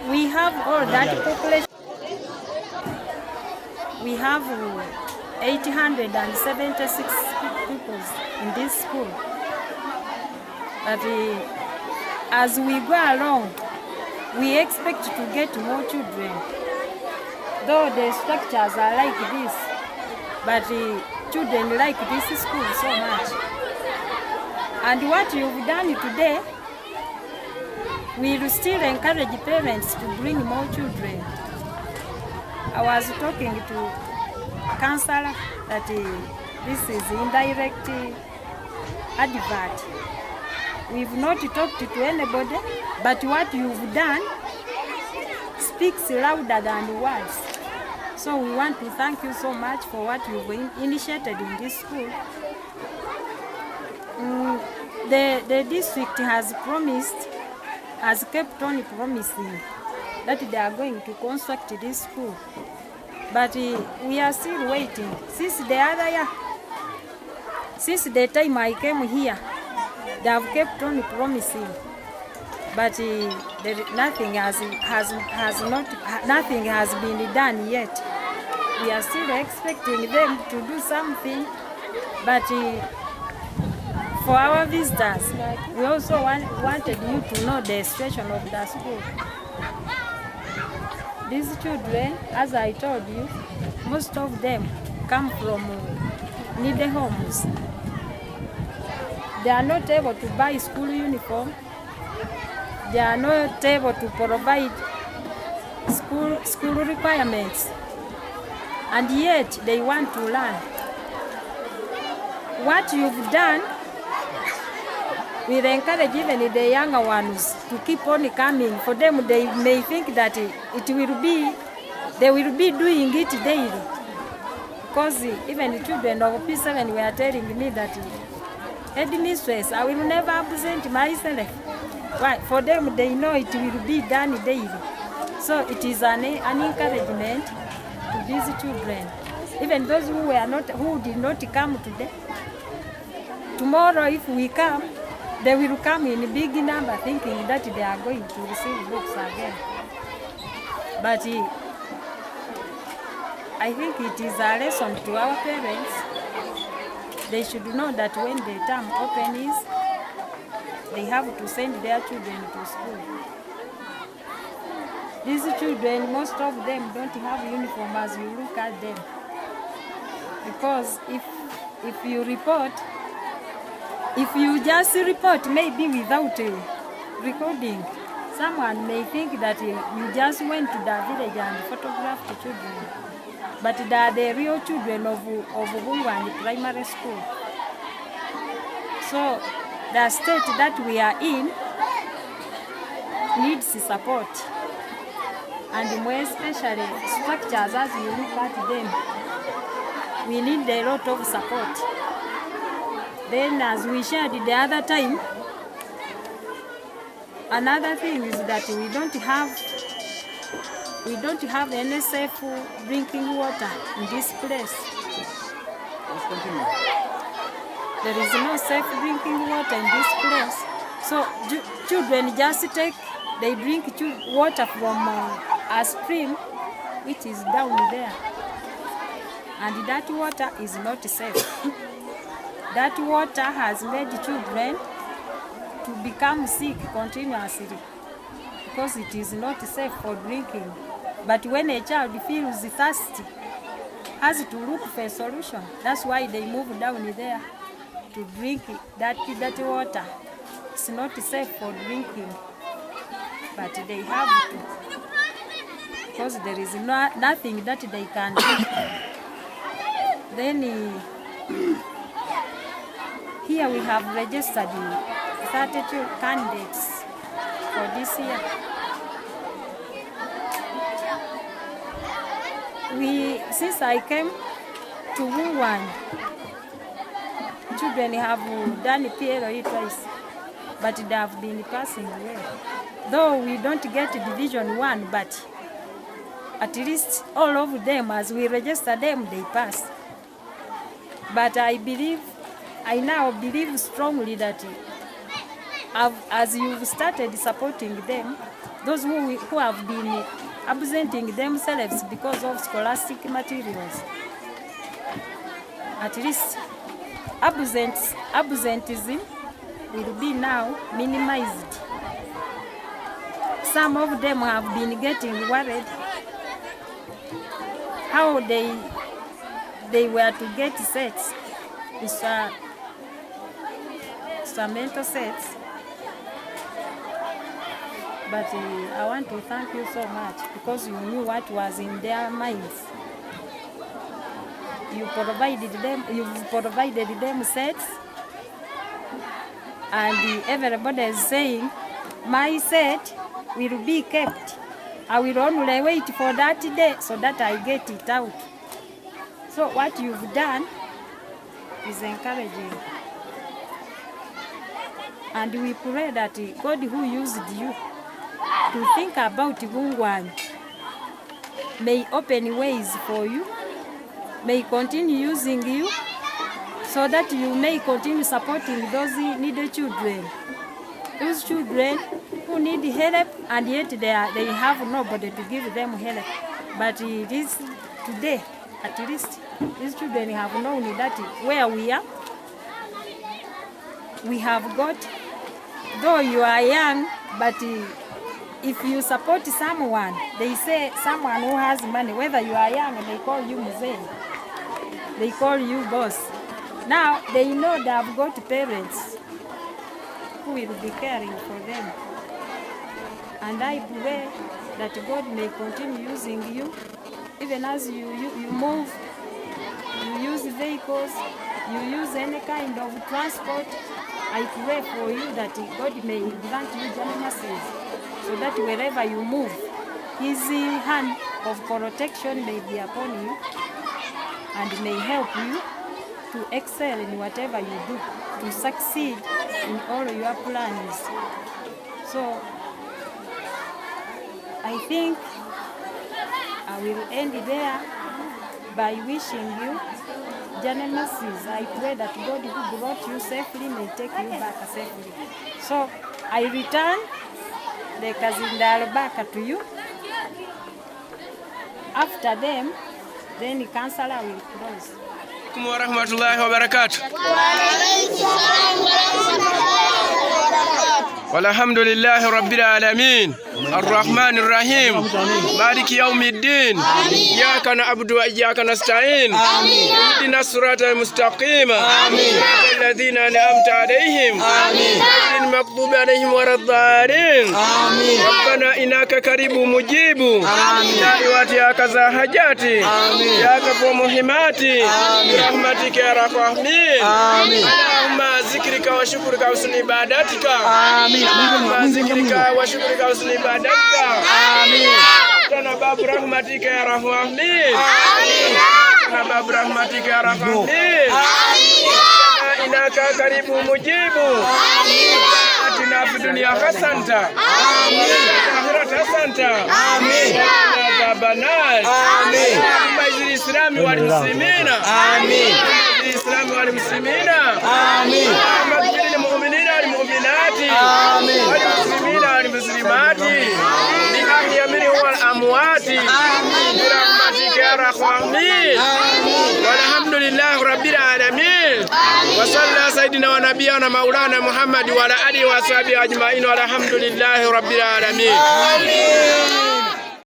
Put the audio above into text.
we have all that population. We have 876 people in this school. But as we go along, we expect to get more children. Though the structures are like this, but children like this school so much. And what you've done today, we will still encourage parents to bring more children. I was talking to counselor that this is indirect advert. We've not talked to anybody, but what you've done speaks louder than words. So we want to thank you so much for what you've initiated in this school. The district has kept on promising that they are going to construct this school. But we are still waiting. Since the other year, since the time I came here, they have kept on promising. But nothing has been done yet. We are still expecting them to do something, but for our visitors, we also wanted you to know the situation of the school. These children, as I told you, most of them come from needy homes. They are not able to buy school uniform. They are not able to provide school requirements. And yet they want to learn. What you've done will encourage even the younger ones to keep on coming. For them, they may think that they will be doing it daily. Because even the children of P7 were telling me that, headmistress, I will never absent myself. Why? For them, they know it will be done daily. So it is an encouragement to these children. Even those who did not come today, tomorrow if we come, they will come in big number thinking that they are going to receive books again. But I think it is a lesson to our parents. They should know that when the term opens, they have to send their children to school. These children, most of them don't have uniform as you look at them. Because if you report, if you just report maybe without recording, someone may think that you just went to the village and photographed the children. But they are the real children of Wungwani Primary School. So the state that we are in needs support. And more especially structures, as you look at them, we need a lot of support. Then as we shared the other time, another thing is that we don't have any safe drinking water in this place. There is no safe drinking water in this place. So children just they drink water from a stream which is down there. And that water is not safe. That water has made children to become sick continuously because it is not safe for drinking. But when a child feels thirsty, has to look for a solution. That's why they move down there to drink that water. It's not safe for drinking, but they have to, because there is nothing that they can do. Then here we have registered 32 candidates for this year. Since I came to Wungwani, children have done PLE twice, but they have been passing well. Though we don't get Division 1, but at least all of them, as we register them, they pass. But I now believe strongly that as you've started supporting them, those who have been absenting themselves because of scholastic materials. At least absenteeism will be now minimized. Some of them have been getting worried how they were to get sets, instrumental sets. But I want to thank you so much because you knew what was in their minds. You've provided them sets, and everybody is saying, my set will be kept. I will only wait for that day so that I get it out. So what you've done is encouraging. And we pray that God who used you to think about Bungwan may open ways for you, may continue using you, so that you may continue supporting those needy children. Those children who need help and yet they have nobody to give them help. But it is today, at least, these children have known that where we are, we have got, though you are young, but if you support someone, they say someone who has money, whether you are young, they call you mzee, they call you boss. Now they know they have got parents who will be caring for them. And I pray that God may continue using you, even as you move, you use vehicles, you use any kind of transport. I pray for you that God may grant you journey mercies, so that wherever you move, His hand of protection may be upon you and may help you to excel in whatever you do, to succeed in all your plans. So I think I will end there by wishing you journey mercies. I pray that God who brought you safely may take you back safely. So I return the Kazindalo back to you. After them, then the counselor will close. Wa rahmatullahi wa barakatuh. Walhamdulillahi rabbil alamin. Ar-Rahman Ar-Rahim. Maliki yawmiddin. Iyyaka na'budu wa iyyaka nasta'in. Ihdinas siratal mustaqim. Siratal ladzina an'amta 'alaihim. Ghayril maghdubi 'alaihim waladdallin. Rabbana innaka karibu mujibu. Da'wati ya kaza hajati. Ya kafu muhimati. Rahmatika ya rahmin. Allahumma zikrika wa shukrika wa husni ibadatika. Allahumma zikrika wa shukrika wa husni ibadatika. Amin. Tana babu rahmatika ya rahmin. Amin. Tana babu rahmatika ya rahmin. Amin. Inaka karibu mujibu. Amin. Atina fi dunya hasanta. Amin. Akhirat hasanta. Amin. Azabanar. Amin. Majlis Islami wal muslimina. Amin. Majlis Islami wal muslimina. Amin. Majlis mu'minina wal mu'minati. Amin. Wal muslimina wal muslimati. Bi ahyamini wal amwati. Amin. Rahmatika ya rahmin. Amin. Walhamdulillahi rabbil alamin. Wa sallallahu sayyidina wa nabiyana maulana Muhammad wa ala alihi wa sahbihi ajma'in walhamdulillahi rabbil alamin. Amin.